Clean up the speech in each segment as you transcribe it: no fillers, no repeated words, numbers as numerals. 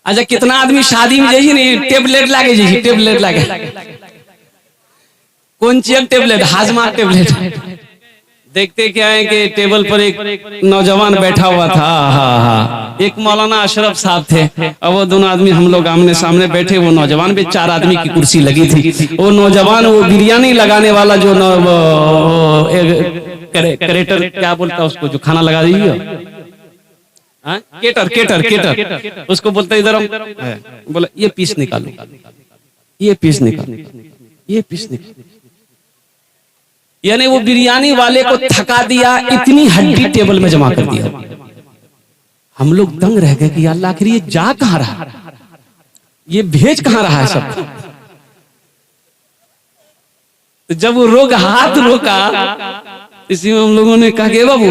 अच्छा कितना आदमी शादी में जाइए नहीं टेबलेट लागे जाइए टेबलेट लागे कौन चीज टेबलेट हाजमा टेबलेट देखते क्या है कि टेबल पर एक नौजवान बैठा हुआ था। हाँ एक मौलाना अशरफ साहब थे और वो दोनों आदमी हम लोग आमने सामने बैठे। वो नौजवान भी 4 आदमी की कुर्सी लगी थी। वो नौजवान वो बिरयानी लगाने वाला जो करेटर क्या बोलता है उसको जो खाना लगा दीजिए केटर केटर केटर उसको बोलते इधर बोला ये पीस निकालो ये पीस निकालो ये पीस निकालो। यानी वो बिरयानी वाले को थका दिया इतनी हड्डी टेबल में जमा कर दिया। हम लोग दंग रह गए कि अल्लाह आखिर ये जा कहां रहा ये भेज कहां रहा है सब। तो जब वो रोक हाथ रोका इसी में हम लोगों ने कहा कि बाबू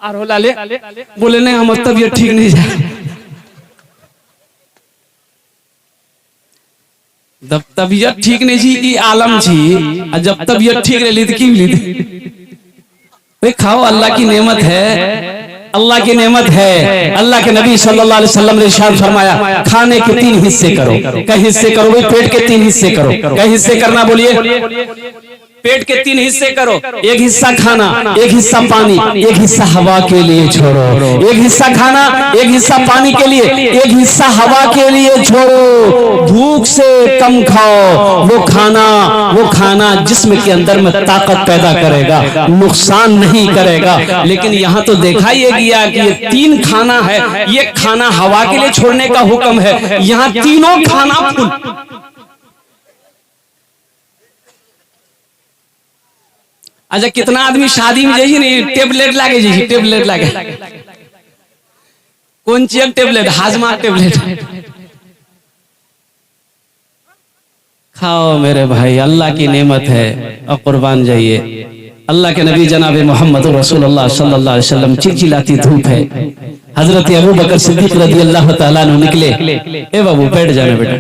आरोला ले बोले नहीं हम तबीयत ठीक नहीं जाए। जब तबीयत ठीक नहीं जी ये आलम जी जब तबीयत ठीक रही तो क्यों ली थी। खाओ अल्लाह की नेमत है अल्लाह की नेमत है। अल्लाह के नबी सल्लल्लाहु अलैहि वसल्लम ने इरशाद फरमाया खाने के 3 हिस्से करो। कई हिस्से करो भाई पेट के 3 हिस्से करो। कई हिस्से करना बोलिए पेट के 3 हिस्से करो। एक हिस्सा खाना एक हिस्सा पानी एक हिस्सा हवा के लिए छोड़ो। एक हिस्सा खाना एक हिस्सा पानी के लिए एक हिस्सा हवा के लिए छोड़ो। भूख से कम खाओ। वो खाना जिस्म के अंदर में ताकत पैदा करेगा नुकसान नहीं करेगा। लेकिन यहाँ तो देखा ही गया कि ये 3 खाना है ये खाना हवा के लिए छोड़ने का हुक्म है। यहाँ तीनों खाना फुल। अच्छा कितना आदमी शादी में जाइए नहीं टेबलेट लागे जाइए टेबलेट लागे कौन चीज टेबलेट हाजमा टेबलेट खाओ मेरे भाई अल्लाह की नेमत है और कुर्बान जाइए। अल्लाह के नबी जनाब मोहम्मद रसूलुल्लाह सल्लल्लाहु अलैहि वसल्लम चिलचिलाती धूप है। हजरत अबू बकर सिद्दीक रज़ियल्लाहु ताला अन्हु निकले। ए बाबू बैठ जाना बेटा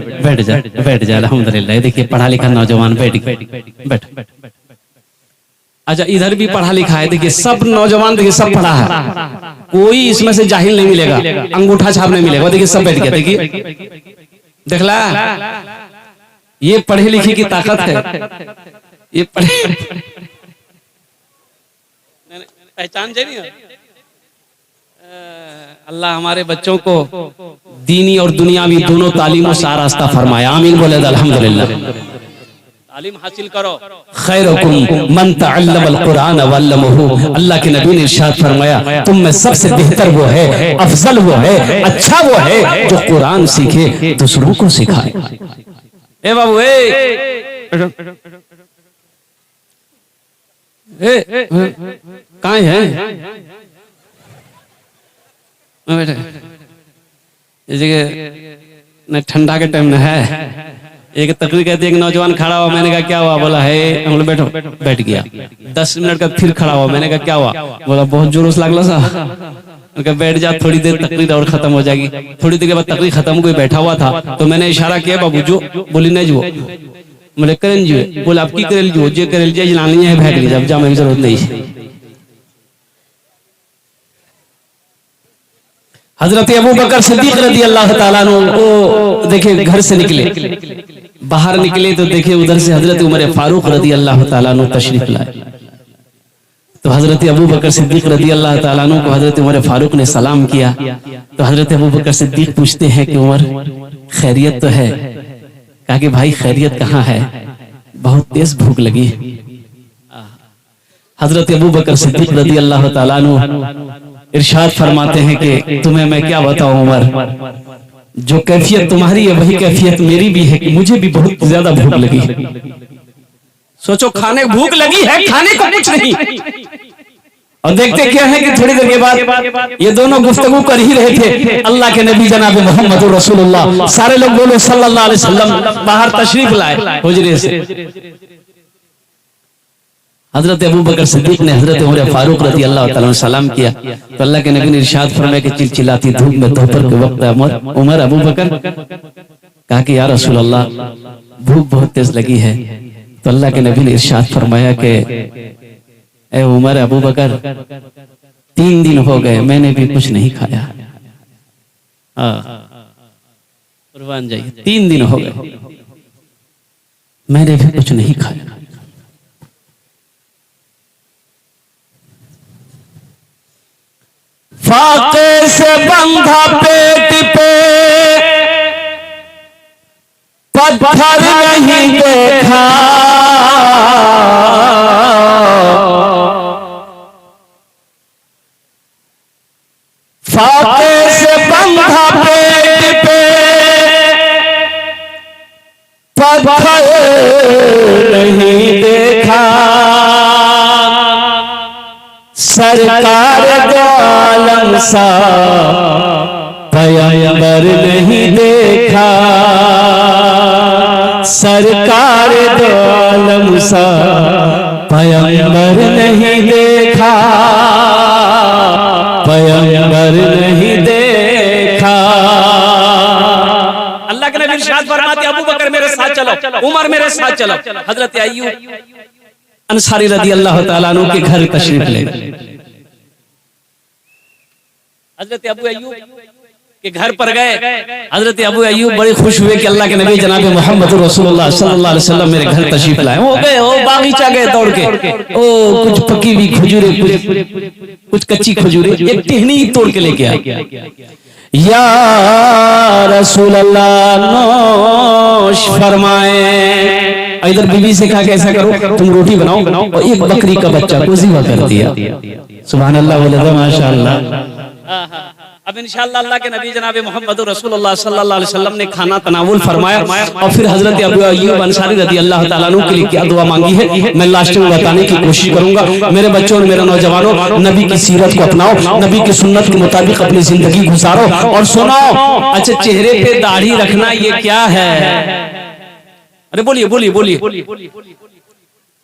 बैठ जा अल्हम्दुलिल्लाह। देखिए पढ़ा लिखा नौजवान बैठ। अच्छा इधर भी पढ़ा लिखा है। देखिए सब नौजवान देखिए सब पढ़ा है कोई इसमें से जाहिल नहीं मिलेगा अंगूठा छाप नहीं मिलेगा। देखिए सब बैठ गया देखिए देखला ये पढ़े लिखे की ताकत है। ये पढ़े पहचान जाए अल्लाह हमारे बच्चों को दीनी और दुनियावी दोनों तालीमों से रास्ता फरमाया। आमीन बोले अल्हम्दुलिल्लाह। तालीम हासिल करो। खैरुकुम मन तअल्लमल कुरान व अल्लमहु। अल्लाह के नबी ने इरशाद फरमाया तुम में सबसे बेहतर वो है अफजल वो है अच्छा वो है जो कुरान सीखे दूसरों को सिखाए। ए बाबू कहाँ है जैसे ठंडा के टाइम में है। एक तकरीर कहते एक नौजवान खड़ा हुआ। मैंने कहा क्या हुआ बोला है हम लोग बैठो बैठ गया। 10 मिनट का फिर खड़ा हुआ। मैंने कहा क्या हुआ बोला बहुत जोरों से लागला सा। बैठ जा थोड़ी देर तकरीर और खत्म हो जाएगी। थोड़ी देर के बाद तकरीर खत्म कोई बैठा हुआ था तो मैंने इशारा किया बाबू जो बोली नहीं जो बोले करें जो बोले आप की करें जो जे करें जे लानी है भाग लीजिए अब जाने की जरूरत नहीं है। हजरत अबू बकर सिद्दीक रज़ियल्लाहु ताला अन्हु देखिए घर से निकले बाहर निकले तो देखिए उधर से हजरत उमर फारूक रज़ियल्लाहु ताला अन्हु तशरीफ लाए। तो हजरत अबू बकर सिद्दीक रज़ियल्लाहु ताला अन्हु को हजरत उमर फारूक ने सलाम किया। तो हजरत अबू बकर सिद्दीक पूछते हैं कि उमर खैरियत तो है। कहा कि भाई खैरियत कहाँ है बहुत तेज भूख लगी। हजरत अबू बकर सिद्दीक रज़ियल्लाहु ताला अन्हु इरशाद फरमाते हैं कि तुम्हें मैं क्या बताऊं उमर जो कैफियत तुम्हारी है वही कैफियत मेरी भी है कि मुझे भी बहुत ज्यादा भूख लगी। सोचो खाने भूख लगी है खाने को कुछ नहीं। और देखते क्या है कि थोड़ी देर के बाद ये दोनों गुफ्तगू कर ही रहे थे। अल्लाह के नबी जनाब मोहम्मद रसूलुल्लाह सारे लोग बोलो सल्लल्लाहु अलैहि वसल्लम बाहर तशरीफ लाए हुजरे से। हजरत अबू बकर सिद्दीक ने हजरत उमर फारूक रज़ियल्लाहु ताला अन्हु सलाम किया। तो अल्लाह के नबी ने इरशाद फरमाया कि चिलचिलाती धूप में दोपहर के वक्त उमर अबू बकर कहा कि या रसूल अल्लाह भूख बहुत तेज लगी है। तो अल्लाह के नबी ने इरशाद फरमाया कि ए उमर अबू बकर 3 दिन हो गए मैंने भी कुछ नहीं खाया। कुर्बान जाइए। 3 दिन हो गए मैंने भी कुछ नहीं खाया। फाके से बंधा पेट पे पत्थर नहीं देखा, फाके से बंधा पेट पे पत्थर नहीं देखा, सरकार दो आलम सा पैगंबर नहीं देखा, सरकार दो आलम सा पैगंबर नहीं देखा, पैगंबर नहीं देखा। अल्लाह के नबी इरशाद फरमाते अबू बकर मेरे साथ चलो, उमर मेरे साथ चलो। हजरत अय्यूब अंसारी रदी अल्लाह ताला अन्हु के घर तशरीफ ले गए। हजरत अबू अय्यूब के घर पर गए। हजरत अबू अय्यूब बड़े खुश हुए कि अल्लाह के नबी जनाब मोहम्मद रसूलुल्लाह सल्लल्लाहु अलैहि वसल्लम मेरे घर तशरीफ लाए। वो गए, वो बागीचा गए दौड़ के, ओ कुछ पकी हुई खजूरें, कुछ कच्ची खजूरें, एक टहनी तोड़ के लेके आए। या रसूल अल्लाह नोश फरमाए। इधर बीवी से कहा कैसा करो, तुम रोटी बनाओ और एक बकरी का बच्चा को ज़िबा कर दिया। सुभान अल्लाह वल्लाह माशाअल्लाह। अब इंशाअल्लाह अल्लाह के नबी जनाब मोहम्मद रसूलुल्लाह सल्लल्लाहु अलैहि वसल्लम ने खाना तनावुल फरमाया और फिर हजरत अबू अय्यूब अंसारी रदी अल्लाह ताला अन्हु के लिए क्या दुआ मांगी है मैं लास्ट में बताने की कोशिश करूंगा। मेरे बच्चों और मेरे नौजवानों, नबी की सीरत को अपनाओ, नबी की सुन्नत के मुताबिक अपनी जिंदगी गुजारो और सुनाओ। अच्छा, चेहरे पे दाढ़ी रखना ये क्या है? अरे बोलिए बोलिए बोलिए।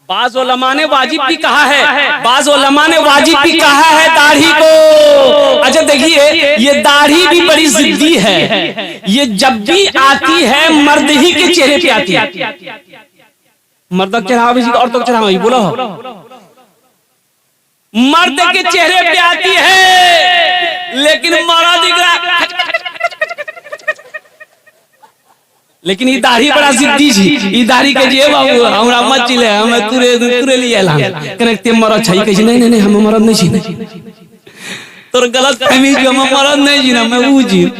बाज़ उलमा ने वाजिब भी कहा है, बाज़ उलमा ने वाजिब भी कहा है दाढ़ी को। अच्छा देखिए, ये दाढ़ी भी बड़ी जिद्दी है। ये जब भी आती है मर्द ही के चेहरे पे आती है। मर्द का चेहरा भी औरतों का चेहरा भी बोलो, मर्द के चेहरे पे आती है लेकिन मर्द दिख रहा, लेकिन ये दाढ़ी बड़ा जिद्दी जी। ये दाढ़ी के जे बाबू हमरा मत चिले, हम तुरे लिए एलान कनेक्ट मरद छै कहै छै नहीं नहीं हम मरद नहीं छी, तोर गलत फहमी जो हम मरद नहीं जी ना मैं ऊ जी।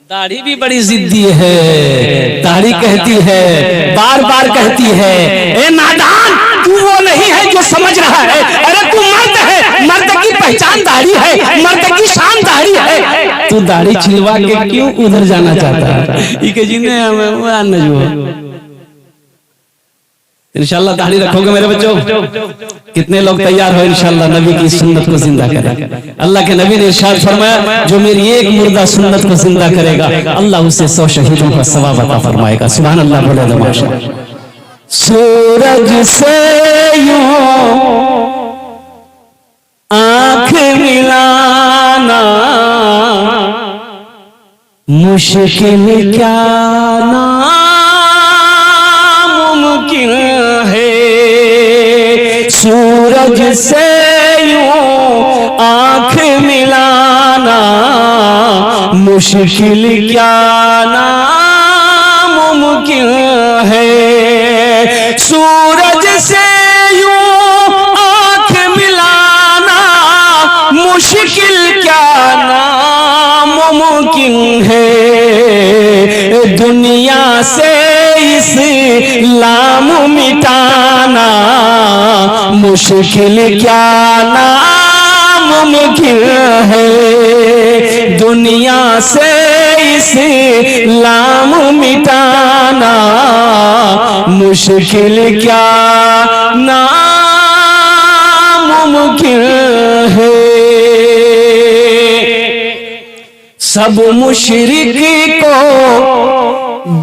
दाढ़ी भी बड़ी जिद्दी है। दाढ़ी कहती है, बार बार कहती है, ए नादान तू वो नहीं है जो समझ रहा है। अरे तू मर्द है, मर्द की पहचान दाढ़ी है, मर्द की शान दाढ़ी है। तू दाढ़ी छिलवा के क्यों उधर जाना चाहता है? ये जिन्हें इंशाल्लाह दाढ़ी रखोगे मेरे बच्चों? कितने लोग तैयार हो इंशाल्लाह नबी की सुन्नत को जिंदा करें? अल्लाह के नबी ने इरशाद फरमाया जो मेरी एक मुर्दा सुन्नत को जिंदा करेगा अल्लाह उसे 100 शहीदों का सवाब अता फरमाएगा। सुभान अल्लाह बोले तो माशाअल्लाह। सूरज से यूं आंख मिलाना मुश्किल क्या नामुमकिन है। सूरज से यूं आंख मिलाना मुश्किल क्या नामुमकिन है। सूरज से यूं आंख मिलाना मुश्किल क्या नामुमकिन है। दुनिया से इस्लाम मिटाना मुश्किल क्या नामुमकिन है। दुनिया से इस्लाम मिटाना मुश्किल क्या नामुमकिन है। सब मुशरिक को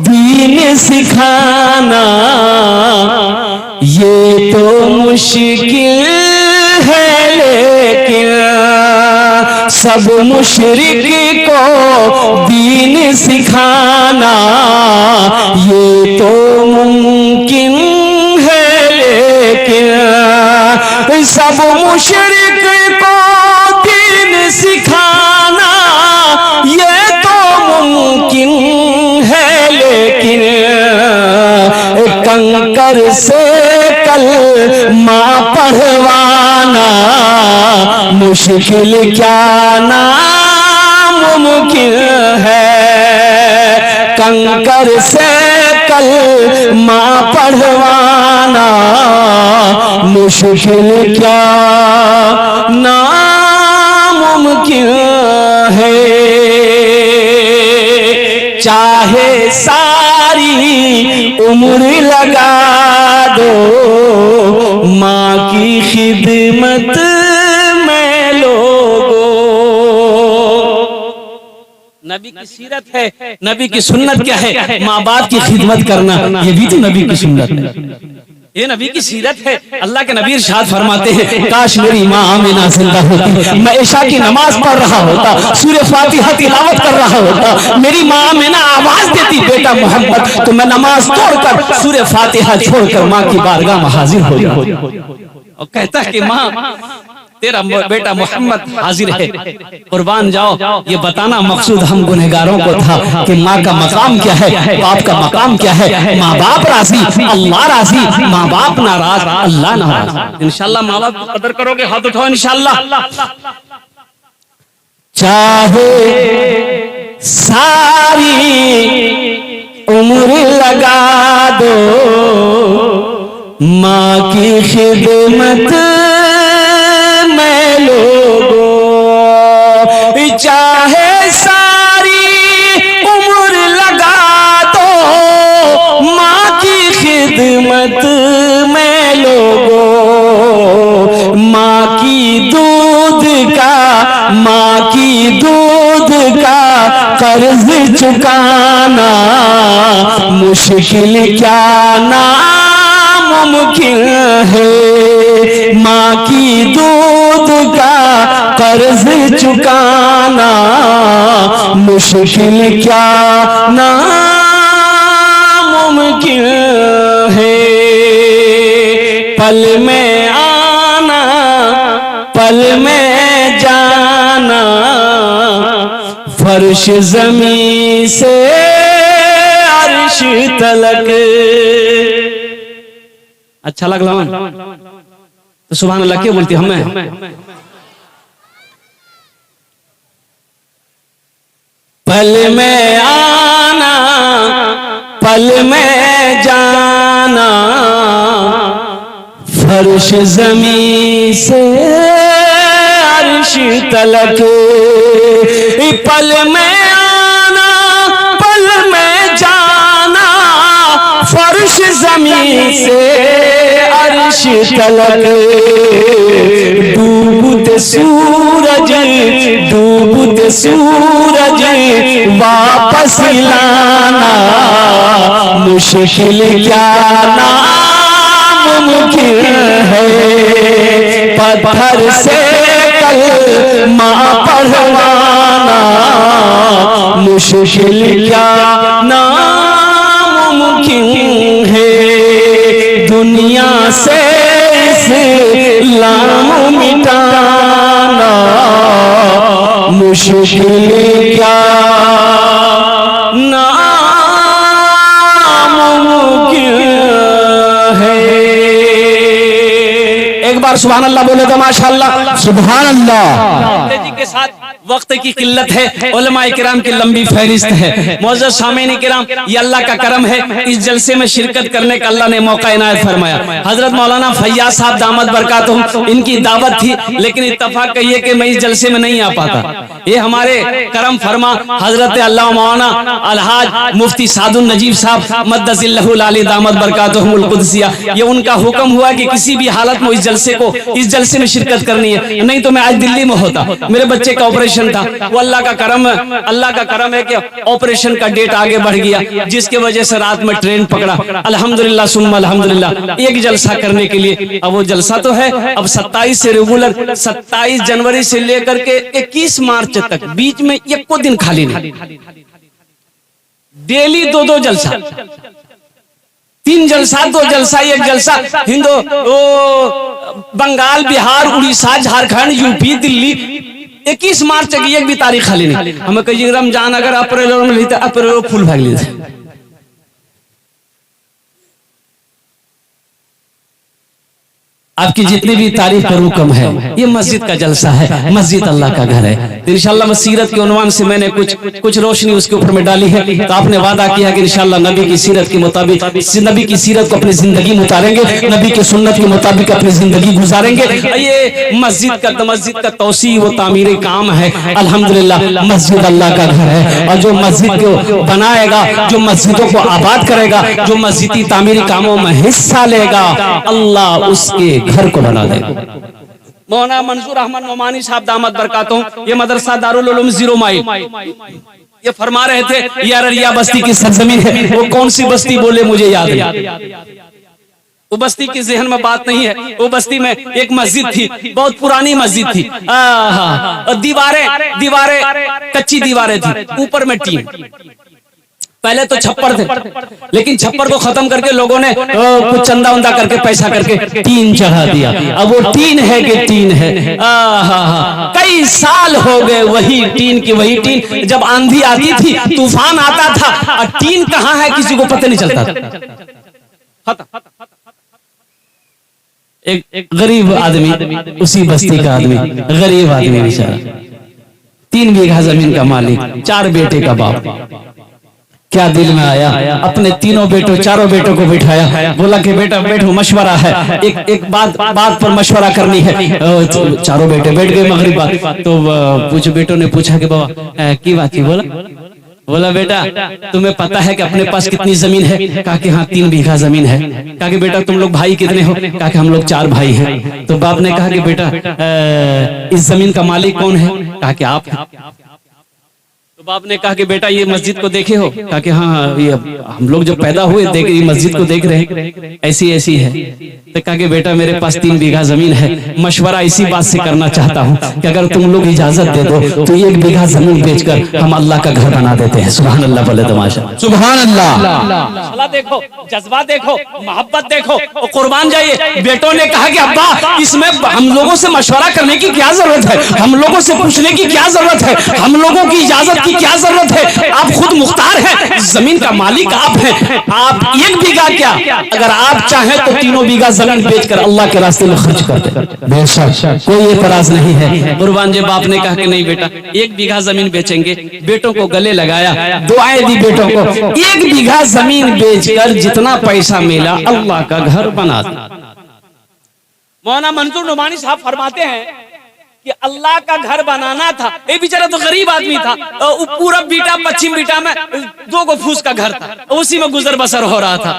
दीन सिखाना ये तो मुश्किल है, लेकिन सब मुशरिक को दीन सिखाना ये तो मुमकिन है, लेकिन सब मुशरिक को दीन सिखाना पढ़वाना मुश्किल क्या नामुमकिन है, कंकर से कलमा पढ़वाना मुश्किल क्या नामुमकिन है। चाहे सारी उम्र लगा दो माँ की खिदमत में लोगों। नबी की सीरत है, नबी की सुन्नत क्या है? माँ बाप की खिदमत करना, ये भी तो नबी की सुन्नत है, ये नबी की सीरत है। अल्लाह के नबी इरशाद फरमाते हैं, काश मेरी माँ आमिना जिंदा होती, मैं इशा की नमाज पढ़ रहा होता, सूरह फातिहा तिलावत कर रहा होता, मेरी माँ आमिना आवाज देती बेटा मोहम्मद, तो मैं नमाज तोड़कर सूरह फातिहा छोड़कर माँ की बारगाह में हाजिर हो जाऊं और कहता है कि माँ तेरा बेटा मोहम्मद हाजिर है, कुर्बान जाओ। ये बताना मकसूद हम गुनहगारों को था कि माँ का मकाम क्या है, बाप का मकाम क्या है। माँ बाप राजी, अल्लाह राजी, माँ बाप नाराज, अल्लाह नाराज। इंशाल्लाह माँ बाप की कदर करोगे, हाथ उठाओ इंशाल्लाह। चाहे सारी उम्र लगा दो माँ की खिदमत में लोगों, चाहे सारी उम्र लगा दो माँ की खिदमत में लोगों। माँ की दूध का कर्ज चुकाना मुश्किल क्या नामुमकिन है। माँ की दूध का कर्ज चुकाना मुश्किल क्या नामुमकिन है। पल में आना पल में जाना, फर्श ज़मीं से अर्श तलक। अच्छा लगला तो सुभान अल्लाह क्या बोलती हमें? पल में आना पल में जाना, फर्श ज़मीं से अर्श तलक। पल में आना पल में जाना, फर्श ज़मीं से अर्श तलक। डूबते सूरज वापस लाना मुश्किल क्या नामुमकिन है। पत्थर से कलमा पढ़वाना मुश्किल क्या नामुमकिन है। दुनिया से इस्लाम मिटाना मुश्किल क्या नामुमकिन है। एक बार सुभान अल्लाह बोले तो माशाअल्लाह। सुभान अल्लाह। जी के साथ वक्त की किल्लत है, उलमाए किराम की लंबी फहरिस्त है। मौजूद सामीन किराम, ये अल्लाह का करम है, इस जलसे में शिरकत करने का अल्लाह ने मौका इनायत फरमाया। हजरत मौलाना फैयाज साहब दामद बरकातुहू, इनकी दावत थी, लेकिन इत्तफाक कहिए कि मैं इस जलसे में नहीं आ पाता। ये हमारे करम फरमा हजरत अल्लाह मौलाना अलहाज मुफ्ती सादुल नजीब साहब मद्दजिल्लहुल आली दामद बरकातुहुल कुदसिया, ये उनका हुक्म हुआ कि किसी भी हालत में इस जलसे में शिरकत करनी है, नहीं तो मैं आज दिल्ली में होता। मेरे बच्चे का ऑपरेशन था, वो अल्लाह का करम है कि ऑपरेशन का डेट आगे बढ़ गया, जिसकी वजह से रात में ट्रेन पकड़ा। अल्हम्दुलिल्लाह सुम्मा अल्हम्दुलिल्लाह, एक जलसा करने के लिए। अब वो जलसा तो है, अब 27 से रेगुलर, 27 जनवरी से लेकर के 21 मार्च तक बीच में एक को दिन खाली नहीं। डेली 2-2 जलसा, 3 जलसा, 2 जलसा, 1 जलसा। बंगाल, बिहार, उड़ीसा, झारखंड, यूपी, दिल्ली 21 मार्च की एक भी तारीख खाली नहीं। हमें कही रमजान अगर अप्रैल में ली तो अप्रैल फूल भाग ली। आपकी जितनी भी तारीफ करूं कम है। ये मस्जिद का जलसा है, मस्जिद अल्लाह का घर है। तो इंशाल्लाह सीरत के उन्वान से मैंने कुछ रोशनी उसके ऊपर में डाली है। तो आपने वादा किया कि इंशाल्लाह नबी की सीरत के मुताबिक, नबी की सीरत को अपनी जिंदगी में उतारेंगे, नबी के सुन्नत के मुताबिक अपनी जिंदगी गुजारेंगे। ये मस्जिद का तौसी व तामीर काम है। अल्हम्दुलिल्लाह मस्जिद अल्लाह का घर है, और जो मस्जिद को बनाएगा, जो मस्जिदों को आबाद करेगा, जो मस्जिदी तामीरी कामों में हिस्सा लेगा, अल्लाह उसके घर को बना देगा। मौलाना मंजूर अहमद नोमानी साहब दामत बरकातहू, ये मदरसा दारुल उलूम 0 माइल, ये फरमा रहे थे ये अररिया बस्ती की सरजमीन है। वो कौन सी बस्ती बोले मुझे याद नहीं, वो बस्ती की ज़हन में बात नहीं है। वो बस्ती में एक मस्जिद थी, बहुत पुरानी मस्जिद थी। दीवारें कच्ची दीवारें थी, ऊपर में टीन। पहले तो छप्पर थे, लेकिन छप्पर को खत्म करके लोगों ने कुछ चंदा उंदा करके पैसा करके टीन चढ़ा दिया। अब वो टीन है कि टीन है। कई साल हो गए वही टीन की वही टीन। जब आंधी आती थी, तूफान आता था, और टीन कहाँ है किसी को पता नहीं चलता था। एक गरीब आदमी, उसी बस्ती का आदमी, गरीब आदमी बेचारा, 3 बीघा जमीन का मालिक, 4 बेटे का बाप। क्या दिल में आया, अपने चारों बेटों को बिठाया, बोला कि बेटा बैठो, मशवरा है, एक बात पर मशवरा करनी है। चारों बेटे बैठ गए मगरिब बाद। तो कुछ बेटों ने पूछा कि बाबा की बात थी? बोला बेटा तुम्हें पता है कि अपने पास कितनी जमीन है? कहा कि हाँ 3 बीघा जमीन है। कहा कि बेटा तुम लोग भाई कितने हो? कहा कि हम लोग 4 भाई हैं। तो बाप ने कहा कि बेटा इस जमीन का मालिक कौन है? कहा कि आप। तो बाप ने कहा कि बेटा ये मस्जिद को देखे हो? कहा कि हाँ ये हम लोग जब पैदा हुए देख ये मस्जिद को देख रहे हैं, ऐसी है। तो कहा कि बेटा मेरे पास 3 बीघा जमीन है, मशवरा इसी बात से करना चाहता हूँ कि अगर तुम लोग इजाजत दे दो तो 1 बीघा जमीन बेचकर हम अल्लाह का घर बना देते हैं। सुभान अल्लाह बोले तमाशा, सुभान अल्लाह। देखो जज्बा देखो, मोहब्बत देखो, कुर्बान जाइए। बेटों ने कहा कि अब्बा इसमें हम लोगों से मशवरा करने की क्या जरूरत है, हम लोगों से पूछने की क्या जरूरत है, हम लोगों की इजाजत की क्या जरूरत है? आप खुद मुख्तार हैं, जमीन का मालिक आप हैं। आप 1 बीघा क्या, अगर आप चाहें तो 3 बीघा जमीन बेचकर अल्लाह के रास्ते में खर्च कर दे, बेशक कोई एतराज नहीं है। कुर्बान जी बाप ने कहा कि नहीं बेटा 1 बीघा जमीन बेचेंगे। बेटों को गले लगाया, दुआएं दी बेटों को। 1 बीघा जमीन बेचकर जितना पैसा मिला अल्लाह का घर बना दिया। मौलाना मंजूर नोमानी साहब फरमाते हैं कि अल्लाह का घर बनाना था। ये बेचारा तो गरीब आदमी था, पूरब बीटा पश्चिम बीटा में 2 फूस का घर था, उसी में गुजर बसर हो रहा था।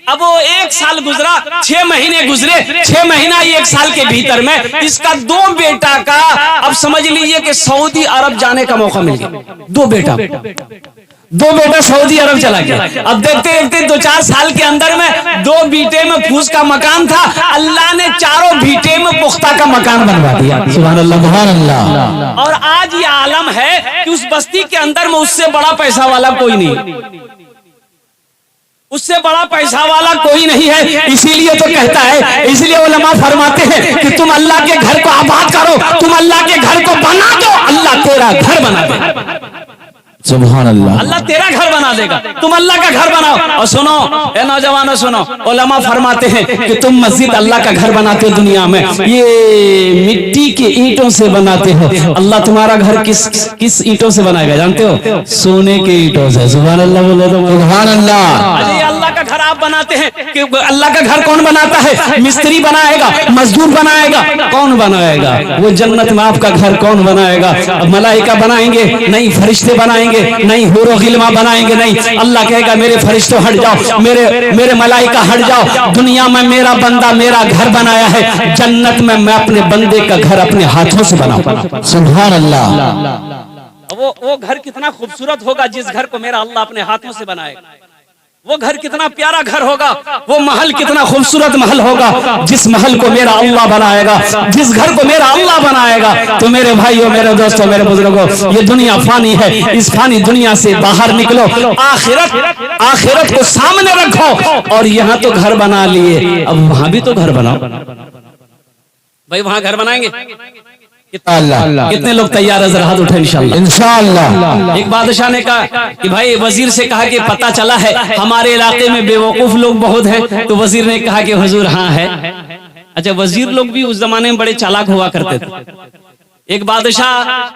अब वो 1 साल गुजरा, 6 महीने गुजरे, 6 महीना 1 साल के भीतर में इसका 2 बेटा का, अब समझ लीजिए कि सऊदी अरब जाने का मौका मिल गया। 2 बेटा सऊदी अरब चला गया। अब देखते देखते 2-4 साल के अंदर में 2 बीटे में फूस का मकान था, अल्लाह ने 4 बीटे में पुख्ता का मकान बनवा दिया। सुभान अल्लाह, सुभान अल्लाह। और आज ये आलम है कि उस बस्ती के अंदर में उससे बड़ा पैसा वाला कोई नहीं, उससे बड़ा पैसा वाला कोई नहीं है। इसीलिए तो कहता है, इसलिए उलमा फरमाते हैं कि तुम अल्लाह के घर को आबाद करो, तुम अल्लाह के घर को बना दो, अल्लाह तेरा घर बना देगा। सुभान अल्लाह, अल्लाह तेरा घर बना देगा। तुम अल्लाह का घर बनाओ। और सुनो ए नौजवानों, सुनो, उलमा फरमाते हैं कि तुम मस्जिद अल्लाह का घर बनाते हो दुनिया में, ये मिट्टी के ईंटों से बनाते हो। अल्लाह तुम्हारा घर किस ईंटों से बनाएगा जानते हो? सोने के ईंटों से। सुभान अल्लाह बोले तो सुभान अल्लाह। अल्लाह का घर आप बनाते हैं कि अल्लाह का घर कौन बनाता है? मिस्त्री बनाएगा, मजदूर बनाएगा, कौन बनाएगा? वो जन्नत में आपका घर कौन बनाएगा? मलाइका बनाएंगे नहीं, फरिश्ते बनाएंगे नहीं, हुरो गिलमा बनाएंगे नहीं। अल्लाह कहेगा मेरे फरिश्तों हट जाओ, मेरे मलाइका हट जाओ, दुनिया में मेरा बंदा मेरा घर बनाया है, जन्नत में मैं अपने बंदे का घर अपने हाथों से बनाऊंगा। सुभान अल्लाह। वो घर कितना खूबसूरत होगा जिस घर को मेरा अल्लाह अपने हाथों से बनाएगा। वो घर कितना प्यारा घर होगा, वो महल कितना खूबसूरत महल होगा जिस महल को मेरा अल्लाह बनाएगा, जिस घर को मेरा अल्लाह बनाएगा। तो मेरे भाइयों, मेरे दोस्तों, मेरे बुजुर्गों, ये दुनिया फानी है, इस फानी दुनिया से बाहर निकलो, आखिरत को सामने रखो। और यहाँ तो घर बना लिए, अब वहां भी तो घर बनाओ भाई, वहां घर बनाएंगे अल्लाह कितने लोग तैयार है? जरा हाथ उठाए इंशाल्लाह। इंशाअल्लाह। एक बादशाह ने कहा कि भाई, वजीर से कहा कि पता चला है हमारे इलाके में बेवकूफ लोग बहुत हैं। तो वजीर ने कहा कि हुजूर हाँ है। अच्छा, वजीर लोग भी उस जमाने में बड़े चालाक हुआ करते थे। एक बादशाह